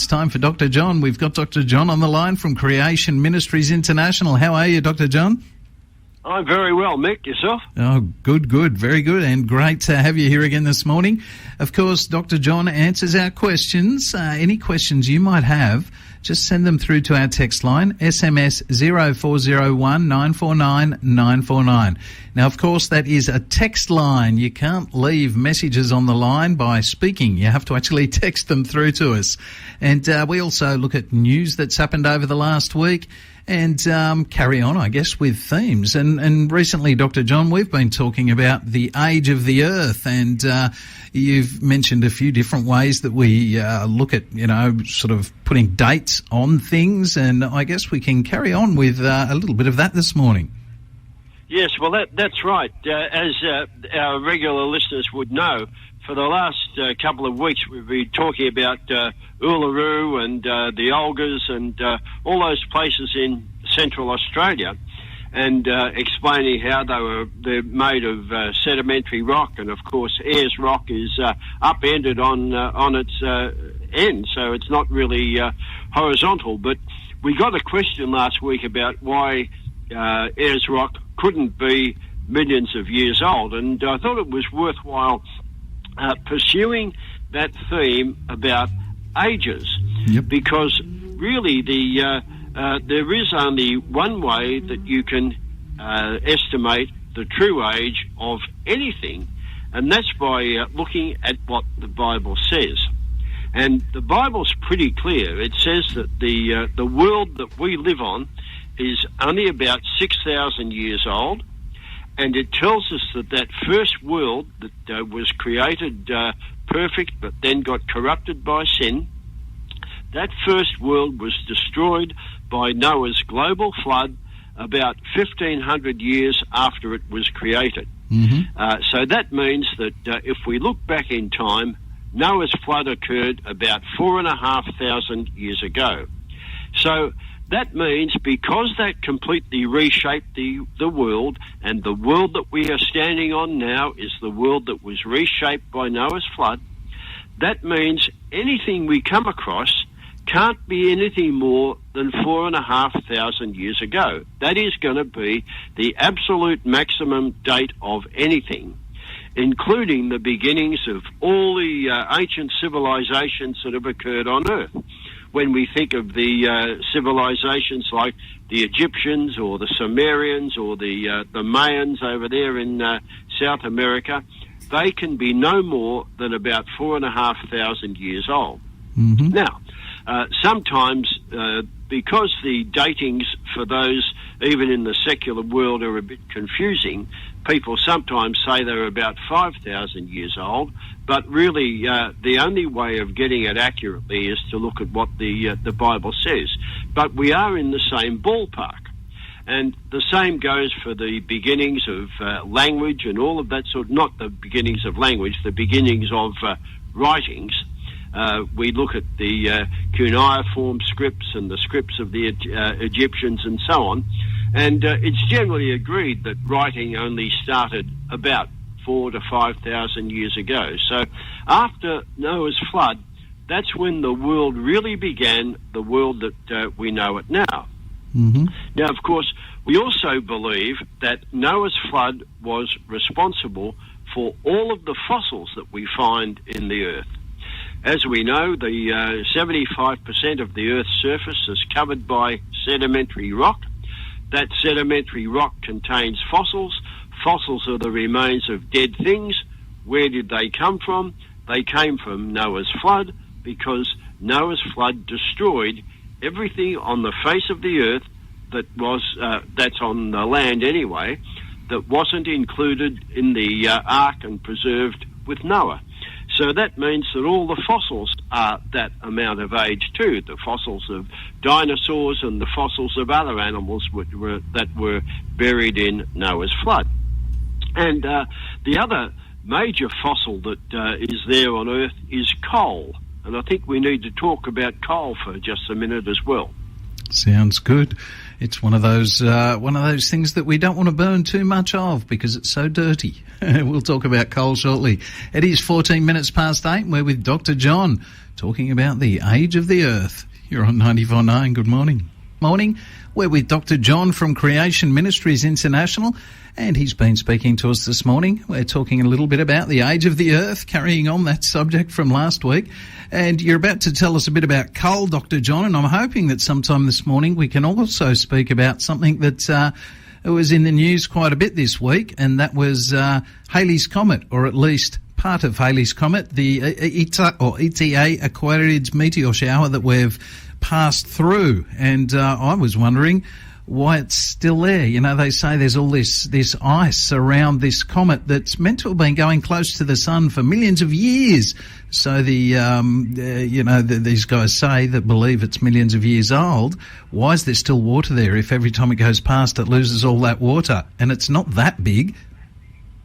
it's time for Dr. John. We've got Dr. John on the line from Creation Ministries International. How are you, Dr. John? I'm very well, Mick. Yourself? Oh, good, very good, and great to have you here again this morning. Of course, Dr. John answers our questions. Any questions you might have, just send them through to our text line, SMS 0401 949 949. Now, of course, that is a text line. You can't leave messages on the line by speaking. You have to actually text them through to us. And we also look at news that's happened over the last week and carry on, I guess, with themes. And recently, Dr. John, we've been talking about the age of the earth, and you've mentioned a few different ways that we look at, sort of putting dates on things, and I guess we can carry on with a little bit of that this morning. Yes, well, that's right. As our regular listeners would know, for the last couple of weeks we've been talking about Uluru and the Olgas and all those places in Central Australia, and explaining how they're made of sedimentary rock, and of course Ayers rock is upended on its end, so it's not really horizontal. But we got a question last week about why Ayers rock couldn't be millions of years old, and I thought it was worthwhile pursuing that theme about ages. Yep. Because really there is only one way that you can estimate the true age of anything, and that's by looking at what the Bible says. And the Bible's pretty clear. It says that the world that we live on is only about 6,000 years old, and it tells us that first world that was created perfect but then got corrupted by sin, that first world was destroyed by Noah's global flood about 1,500 years after it was created. Mm-hmm. So that means that if we look back in time, Noah's flood occurred about 4,500 years ago. So that means because that completely reshaped the world, and the world that we are standing on now is the world that was reshaped by Noah's flood, that means anything we come across can't be anything more than 4,500 years ago. That is going to be the absolute maximum date of anything, including the beginnings of all the ancient civilizations that have occurred on Earth. When we think of the civilizations like the Egyptians or the Sumerians or the Mayans over there in South America, they can be no more than about 4,500 years old. Mm-hmm. Now, sometimes because the datings for those, even in the secular world, are a bit confusing, people sometimes say they're about 5,000 years old, but really the only way of getting it accurately is to look at what the Bible says. But we are in the same ballpark. And the same goes for the beginnings of language and all of that sort, not the beginnings of language, the beginnings of writings. We look at the cuneiform scripts and the scripts of the Egyptians and so on, and it's generally agreed that writing only started about 4,000 to 5,000 years ago. So after Noah's flood, that's when the world really began, the world that we know it now. Mm-hmm. Now, of course, we also believe that Noah's flood was responsible for all of the fossils that we find in the earth. As we know, the 75% of the Earth's surface is covered by sedimentary rock. That sedimentary rock contains fossils. Fossils are the remains of dead things. Where did they come from? They came from Noah's flood, because Noah's flood destroyed everything on the face of the earth that was that's on the land anyway, that wasn't included in the ark and preserved with Noah. So that means that all the fossils are that amount of age too, the fossils of dinosaurs and the fossils of other animals that were buried in Noah's flood. And the other major fossil that is there on Earth is coal. And I think we need to talk about coal for just a minute as well. Sounds good. It's one of those things that we don't want to burn too much of because it's so dirty. We'll talk about coal shortly. It is 14 minutes past 8 and we're with Dr. John talking about the age of the earth. You're on 94.9. Good morning. Morning. We're with Dr. John from Creation Ministries International, and he's been speaking to us this morning. We're talking a little bit about the age of the earth, carrying on that subject from last week. And you're about to tell us a bit about coal, Dr. John, and I'm hoping that sometime this morning we can also speak about something that was in the news quite a bit this week, and that was Halley's Comet, or at least part of Halley's Comet, the ETA Aquarids meteor shower that we've passed through. And I was wondering why it's still there. You know, they say there's all this ice around this comet that's meant to have been going close to the sun for millions of years. So these guys say that believe it's millions of years old. Why is there still water there if every time it goes past it loses all that water? And it's not that big.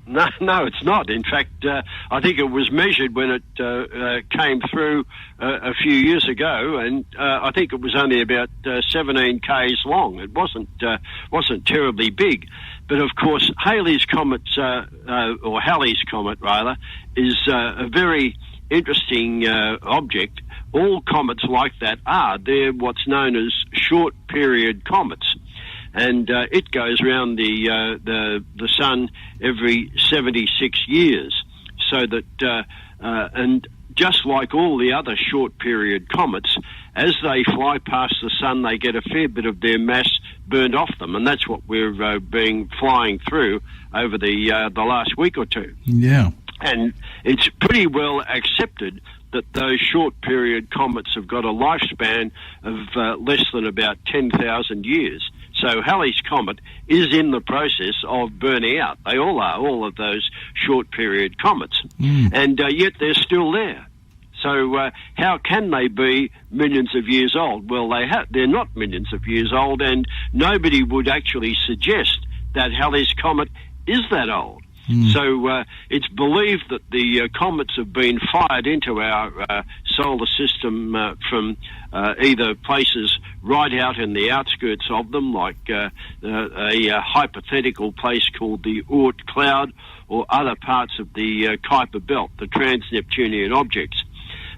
No, it's not. In fact, I think it was measured when it came through a few years ago, and I think it was only about 17 k's long. It wasn't terribly big, but of course, Halley's Comet, or Halley's Comet rather, is a very interesting object. All comets like that they're what's known as short period comets. And it goes around the sun every 76 years. So that, and just like all the other short period comets, as they fly past the sun, they get a fair bit of their mass burned off them, and that's what we're been flying through over the last week or two. Yeah, and it's pretty well accepted that those short period comets have got a lifespan of less than about 10,000 years. So Halley's Comet is in the process of burning out. They all are, all of those short period comets. And yet they're still there. So how can they be millions of years old? Well, they're not millions of years old, and nobody would actually suggest that Halley's Comet is that old. So it's believed that the comets have been fired into our solar system from either places right out in the outskirts of them, like a hypothetical place called the Oort cloud, or other parts of the Kuiper belt, the trans-Neptunian objects.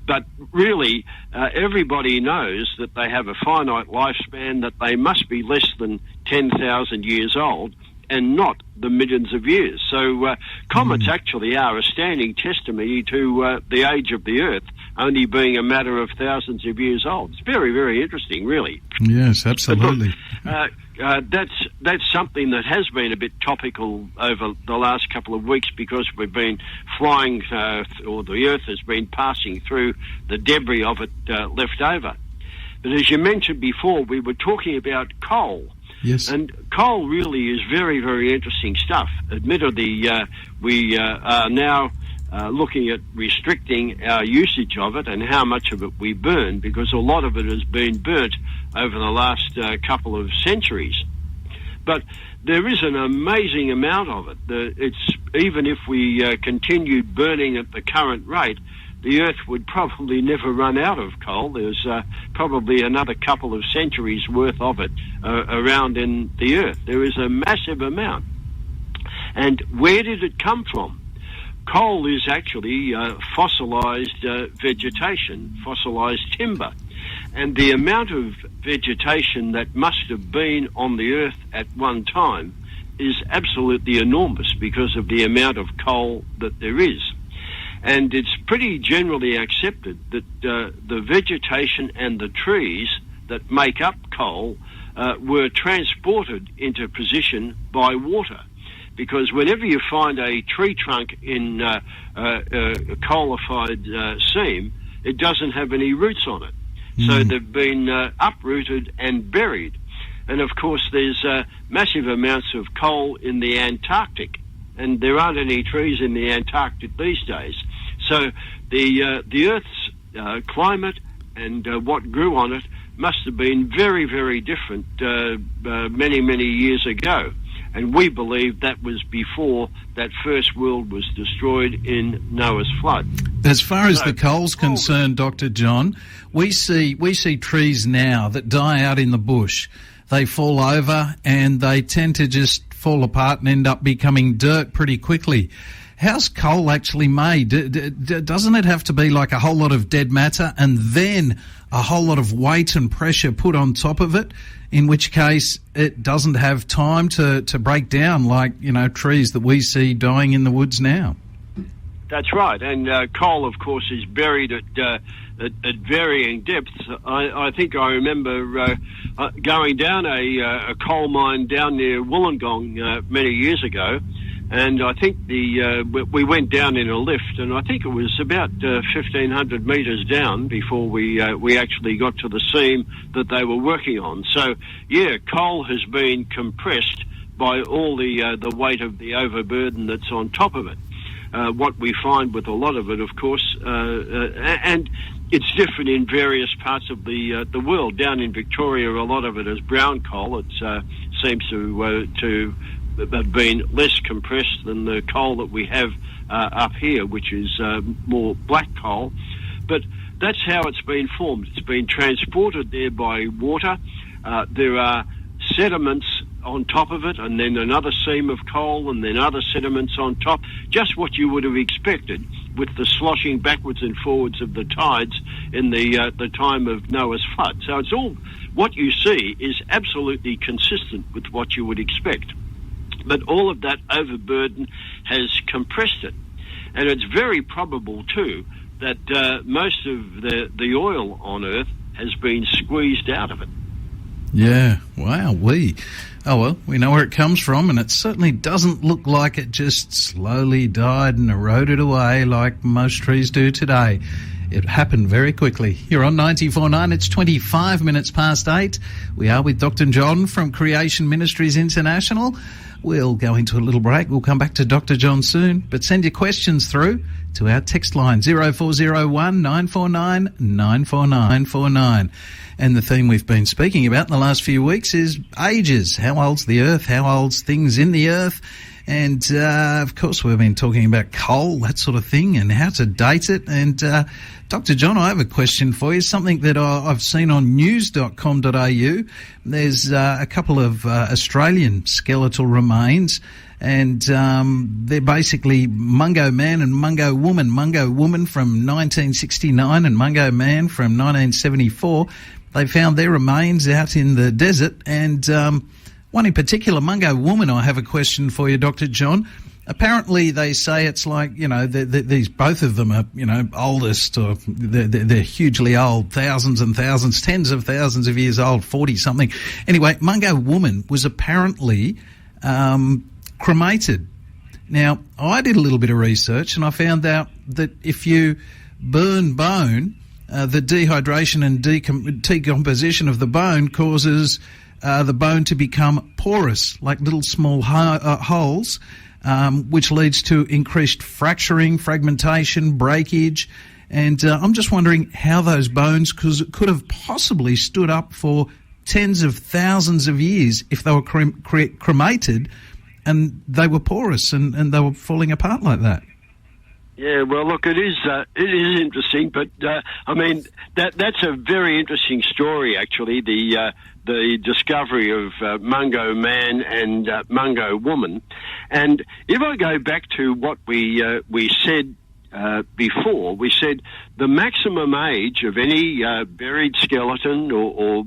But really, everybody knows that they have a finite lifespan, that they must be less than 10,000 years old, and not the millions of years. So comets actually are a standing testimony to the age of the Earth only being a matter of thousands of years old. It's very, very interesting, really. Yes, absolutely. That's something that has been a bit topical over the last couple of weeks, because we've been flying, or the Earth has been passing through the debris of it left over. But as you mentioned before, we were talking about coal. Yes. And coal really is very, very interesting stuff. Admittedly, we are now looking at restricting our usage of it and how much of it we burn, because a lot of it has been burnt over the last couple of centuries. But there is an amazing amount of it. Even if we continued burning at the current rate, the Earth would probably never run out of coal. There's probably another couple of centuries worth of it around in the Earth. There is a massive amount. And where did it come from? Coal is actually fossilized vegetation, fossilized timber. And the amount of vegetation that must have been on the Earth at one time is absolutely enormous because of the amount of coal that there is. And it's pretty generally accepted that the vegetation and the trees that make up coal were transported into position by water. Because whenever you find a tree trunk in a coalified seam, it doesn't have any roots on it. So they've been uprooted and buried. And of course, there's massive amounts of coal in the Antarctic, and there aren't any trees in the Antarctic these days. So the Earth's climate and what grew on it must have been very, very different many, many years ago. And we believe that was before that first world was destroyed in Noah's flood. As far as the coal's concerned, Dr. John, we see trees now that die out in the bush. They fall over and they tend to just fall apart and end up becoming dirt pretty quickly. How's coal actually made? Doesn't it have to be like a whole lot of dead matter and then a whole lot of weight and pressure put on top of it, in which case it doesn't have time to break down like, trees that we see dying in the woods now? That's right, and coal, of course, is buried at varying depths. I think I remember going down a coal mine down near Wollongong many years ago, and I think we went down in a lift, and I think it was about 1,500 metres down before we actually got to the seam that they were working on. So, yeah, coal has been compressed by all the weight of the overburden that's on top of it. What we find with a lot of it, of course, and it's different in various parts of the world. Down in Victoria, a lot of it is brown coal. It seems to have been less compressed than the coal that we have up here, which is more black coal. But that's how it's been formed. It's been transported there by water. There are sediments on top of it, and then another seam of coal, and then other sediments on top. Just what you would have expected with the sloshing backwards and forwards of the tides in the time of Noah's flood. So it's all, what you see is absolutely consistent with what you would expect. But all of that overburden has compressed it. And it's very probable, too, that most of the oil on Earth has been squeezed out of it. Yeah, wow, we know where it comes from, and it certainly doesn't look like it just slowly died and eroded away like most trees do today. It happened very quickly. You're on 94.9. It's 25 minutes past 8. We are with Dr. John from Creation Ministries International. We'll go into a little break. We'll come back to Dr. John soon, but send your questions through to our text line 0401 949 94949. And the theme we've been speaking about in the last few weeks is ages. How old's the Earth? How old's things in the Earth? And, of course, we've been talking about coal, that sort of thing, and how to date it. And, Dr. John, I have a question for you, something that I've seen on news.com.au. There's a couple of Australian skeletal remains, and they're basically Mungo Man and Mungo Woman. Mungo Woman from 1969 and Mungo Man from 1974. They found their remains out in the desert, and one in particular, Mungo Woman, I have a question for you, Dr. John. Apparently, they say it's like, these both of them are, oldest, or they're hugely old, thousands and thousands, tens of thousands of years old, 40-something. Anyway, Mungo Woman was apparently cremated. Now, I did a little bit of research, and I found out that if you burn bone, the dehydration and decomposition of the bone causes the bone to become porous, like little small holes, which leads to increased fracturing, fragmentation, breakage. And I'm just wondering how those bones could have possibly stood up for tens of thousands of years if they were cremated and they were porous and they were falling apart like that. Yeah, well, look, it is interesting, but I mean that's a very interesting story, actually. The discovery of Mungo Man and Mungo Woman, and if I go back to what we said before, we said the maximum age of any buried skeleton or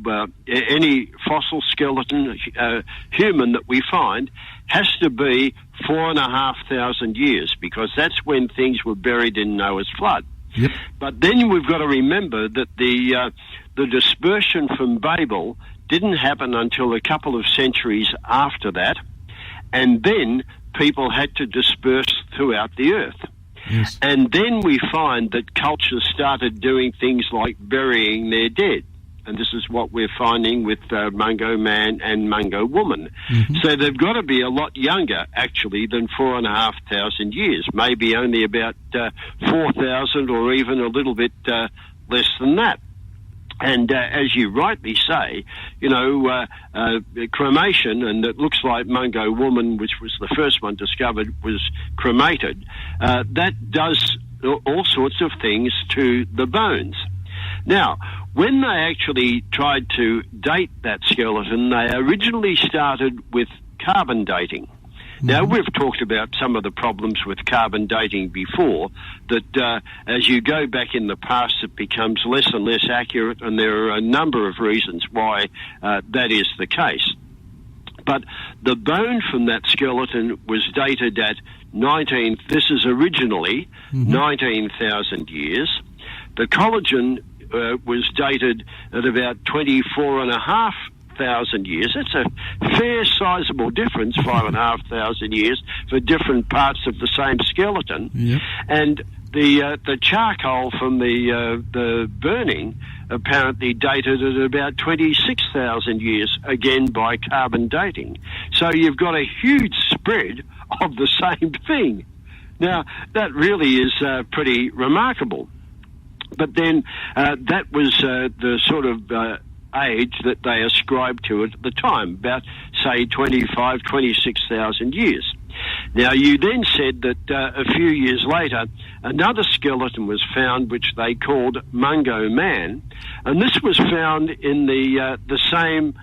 any fossil skeleton human that we find has to be 4,500 years, because that's when things were buried in Noah's flood. Yep. But then we've got to remember that the dispersion from Babel didn't happen until a couple of centuries after that, and then people had to disperse throughout the earth. Yes. And then we find that cultures started doing things like burying their dead. And this is what we're finding with Mungo Man and Mungo Woman. Mm-hmm. So they've got to be a lot younger, actually, than 4,500 years, maybe only about 4,000 or even a little bit less than that. And as you rightly say, cremation, and it looks like Mungo Woman, which was the first one discovered, was cremated. That does all sorts of things to the bones. Now, when they actually tried to date that skeleton, they originally started with carbon dating. Now, we've talked about some of the problems with carbon dating before, that as you go back in the past, it becomes less and less accurate, and there are a number of reasons why that is the case. But the bone from that skeleton was dated at 19,000 years. The collagen was dated at about 24,500 years. That's a fair sizable difference, 5,500 years for different parts of the same skeleton. Yep. And the charcoal from the burning apparently dated at about 26,000 years, again by carbon dating. So you've got a huge spread of the same thing. Now, that really is pretty remarkable. But then that was the sort of age that they ascribed to it at the time, about, say, 26,000 years. Now, you then said that a few years later, another skeleton was found, which they called Mungo Man, and this was found in the same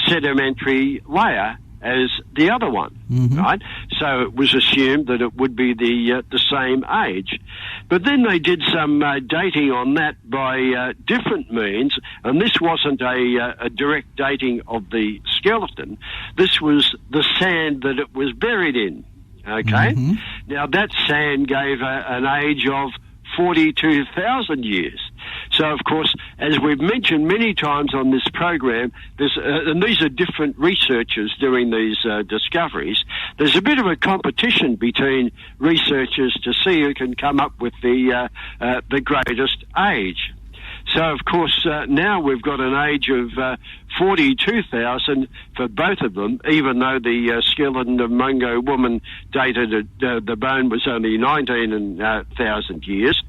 sedimentary layer as the other one, right? So it was assumed that it would be the same age. But then they did some dating on that by different means, and this wasn't a direct dating of the skeleton. This was the sand that it was buried in, okay? Now, that sand gave an age of 42,000 years. So, of course, as we've mentioned many times on this program, and these are different researchers doing these discoveries, there's a bit of a competition between researchers to see who can come up with the greatest age. So, of course, now we've got an age of 42,000 for both of them, even though the skeleton of Mungo Woman dated the bone was only 19,000 years.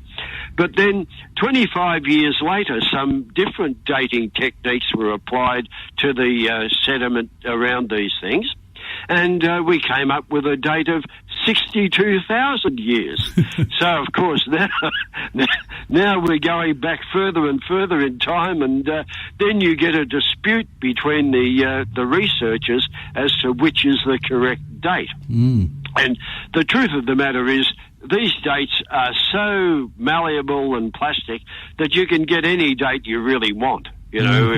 But then 25 years later, some different dating techniques were applied to the sediment around these things. And we came up with a date of 62,000 years. So, of course, now we're going back further and further in time, and then you get a dispute between the researchers as to which is the correct date. And the truth of the matter is, these dates are so malleable and plastic that you can get any date you really want. You know,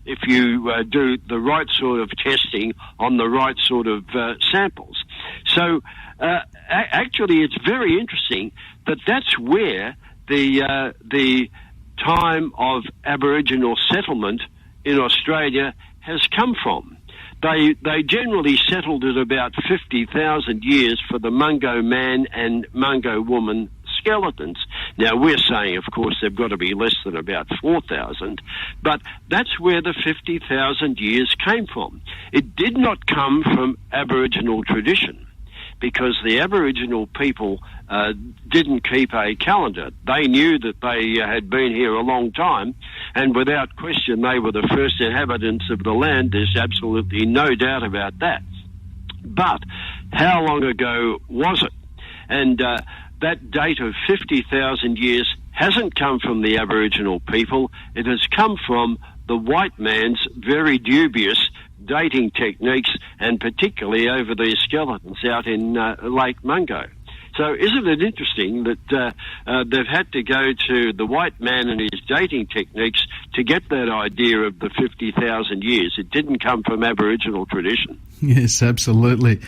if you do the right sort of testing on the right sort of samples. So actually, it's very interesting that that's where the time of Aboriginal settlement in Australia has come from. They generally settled at about 50,000 years for the Mungo Man and Mungo Woman skeletons. Now, we're saying, of course, they've got to be less than about 4,000, but that's where the 50,000 years came from. It did not come from Aboriginal tradition, because the Aboriginal people didn't keep a calendar. They knew that they had been here a long time, and without question they were the first inhabitants of the land. There's absolutely no doubt about that. But how long ago was it? And that date of 50,000 years hasn't come from the Aboriginal people. It has come from the white man's very dubious dating techniques, and particularly over these skeletons out in Lake Mungo. So isn't it interesting that they've had to go to the white man and his dating techniques to get that idea of the 50,000 years? It didn't come from Aboriginal tradition. Yes, absolutely.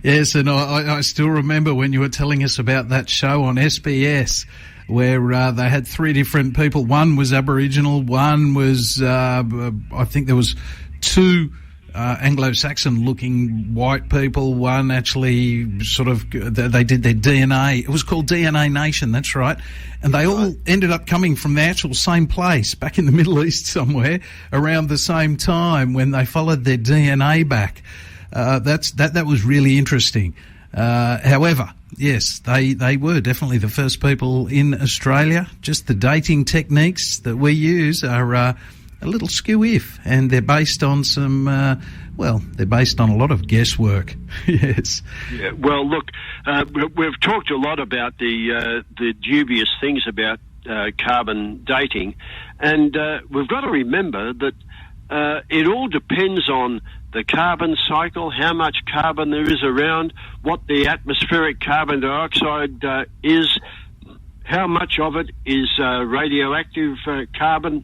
Yes, and I still remember when you were telling us about that show on SBS where they had three different people. One was Aboriginal, one was, I think there was two Anglo-Saxon-looking white people, one actually sort of, they did their DNA. It was called DNA Nation, that's right. And they all ended up coming from the actual same place, back in the Middle East somewhere, around the same time when they followed their DNA back. That was really interesting. However, Yes, they were definitely the first people in Australia. Just the dating techniques that we use are a little skew-if, and they're based on some, they're based on a lot of guesswork. Yes. Yeah, well, look, we've talked a lot about the dubious things about carbon dating, and we've got to remember that it all depends on the carbon cycle, how much carbon there is around, what the atmospheric carbon dioxide is, how much of it is radioactive carbon.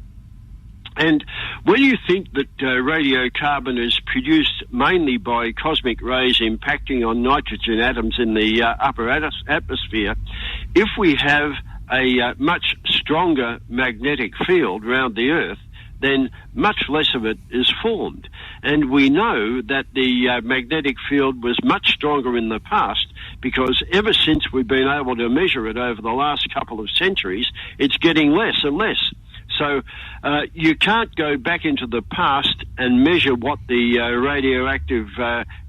And when you think that radiocarbon is produced mainly by cosmic rays impacting on nitrogen atoms in the upper atmosphere, if we have a much stronger magnetic field around the Earth, then much less of it is formed. And we know that the magnetic field was much stronger in the past because ever since we've been able to measure it over the last couple of centuries, it's getting less and less. So you can't go back into the past and measure what the radioactive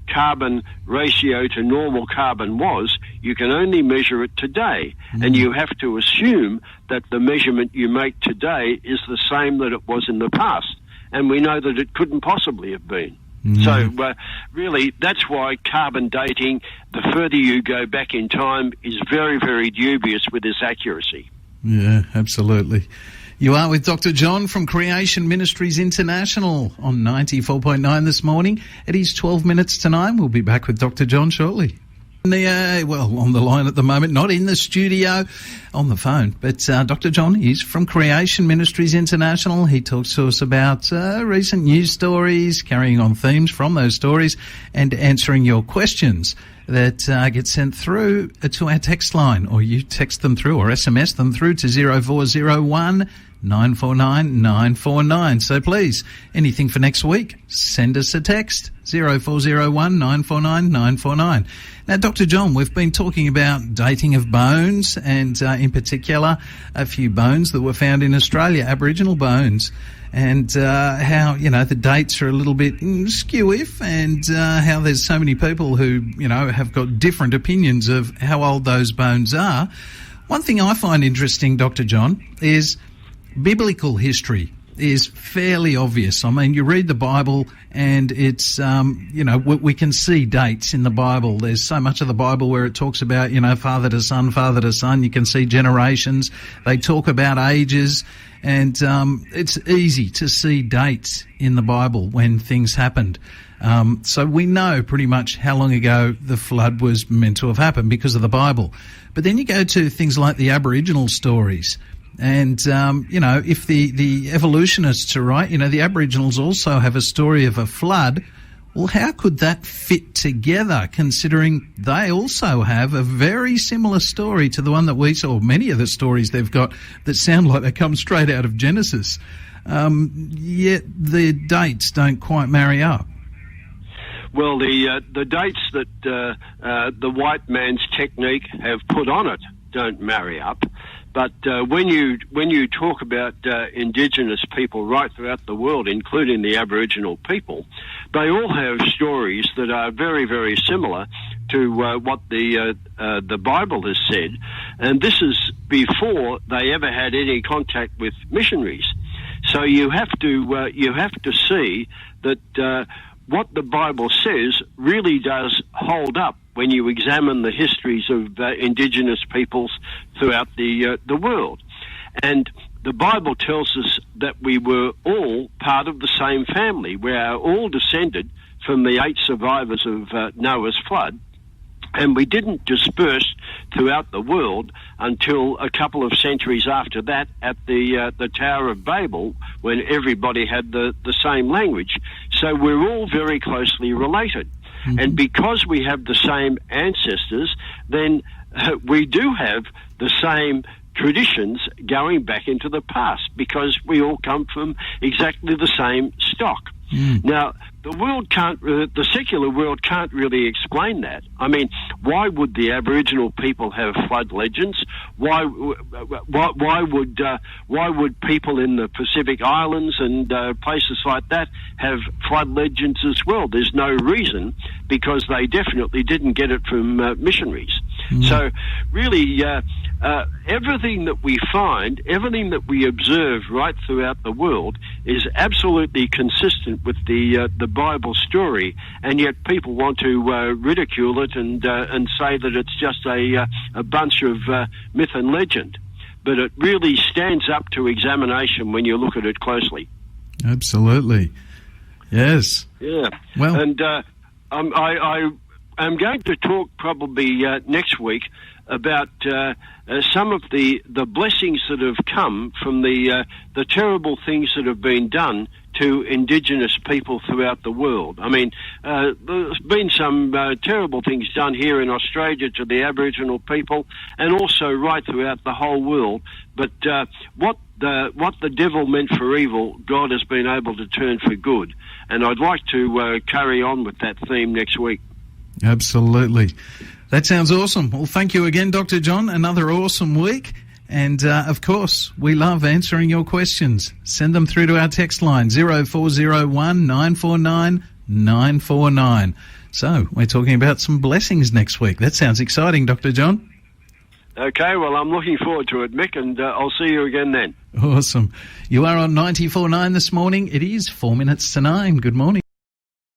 carbon ratio to normal carbon was. You can only measure it today, and you have to assume that the measurement you make today is the same that it was in the past, and we know that it couldn't possibly have been. So really, that's why carbon dating, the further you go back in time, is very, very dubious with its accuracy. Yeah, absolutely. You are with Dr. John from Creation Ministries International on 94.9 this morning. It is 12 minutes to 9. We'll be back with Dr. John shortly. On the line at the moment, not in the studio, on the phone. But Dr. John is from Creation Ministries International. He talks to us about recent news stories, carrying on themes from those stories, and answering your questions that get sent through to our text line, or you text them through or SMS them through to 0401 949 949. So please, anything for next week, send us a text, 0401 949 949. Now, Dr. John, we've been talking about dating of bones, and in particular, a few bones that were found in Australia, Aboriginal bones, and how, the dates are a little bit skew-if, and how there's so many people who, have got different opinions of how old those bones are. One thing I find interesting, Dr. John, is biblical history is fairly obvious. I mean, you read the Bible and it's, we can see dates in the Bible. There's so much of the Bible where it talks about, father to son, father to son. You can see generations. They talk about ages, and it's easy to see dates in the Bible when things happened. So we know pretty much how long ago the flood was meant to have happened because of the Bible. But then you go to things like the Aboriginal stories. And, if the evolutionists are right, the Aboriginals also have a story of a flood. Well, how could that fit together, considering they also have a very similar story to the one that we saw? Many of the stories they've got that sound like they come straight out of Genesis. Yet the dates don't quite marry up. Well, the dates that the white man's technique have put on it don't marry up. But when you talk about Indigenous people right throughout the world, including the Aboriginal people, they all have stories that are very, very similar to what the Bible has said, and this is before they ever had any contact with missionaries. So you have to see that what the Bible says really does hold up when you examine the histories of Indigenous peoples throughout the world. And the Bible tells us that we were all part of the same family. We are all descended from the 8 survivors of Noah's flood, and we didn't disperse throughout the world until a couple of centuries after that at the Tower of Babel, when everybody had the same language. So we're all very closely related. Mm-hmm. And because we have the same ancestors, then we do have the same traditions going back into the past, because we all come from exactly the same stock. Now, the secular world can't really explain that. I mean, why would the Aboriginal people have flood legends? Why would people in the Pacific Islands and places like that have flood legends as well? There's no reason, because they definitely didn't get it from missionaries. So really, everything that we find, everything that we observe right throughout the world is absolutely consistent with the Bible story, and yet people want to ridicule it and say that it's just a bunch of myth and legend. But it really stands up to examination when you look at it closely. Absolutely. Yes. Yeah. Well, and I'm going to talk probably next week about some of the blessings that have come from the terrible things that have been done to Indigenous people throughout the world. I mean, there's been some terrible things done here in Australia to the Aboriginal people, and also right throughout the whole world. But what the devil meant for evil, God has been able to turn for good. And I'd like to carry on with that theme next week. Absolutely. That sounds awesome. Well, thank you again, Dr. John. Another awesome week. And, of course, we love answering your questions. Send them through to our text line, 0401 949 949. So, we're talking about some blessings next week. That sounds exciting, Dr. John. Okay, well, I'm looking forward to it, Mick, and I'll see you again then. Awesome. You are on 94.9 this morning. It is 4 minutes to 9. Good morning.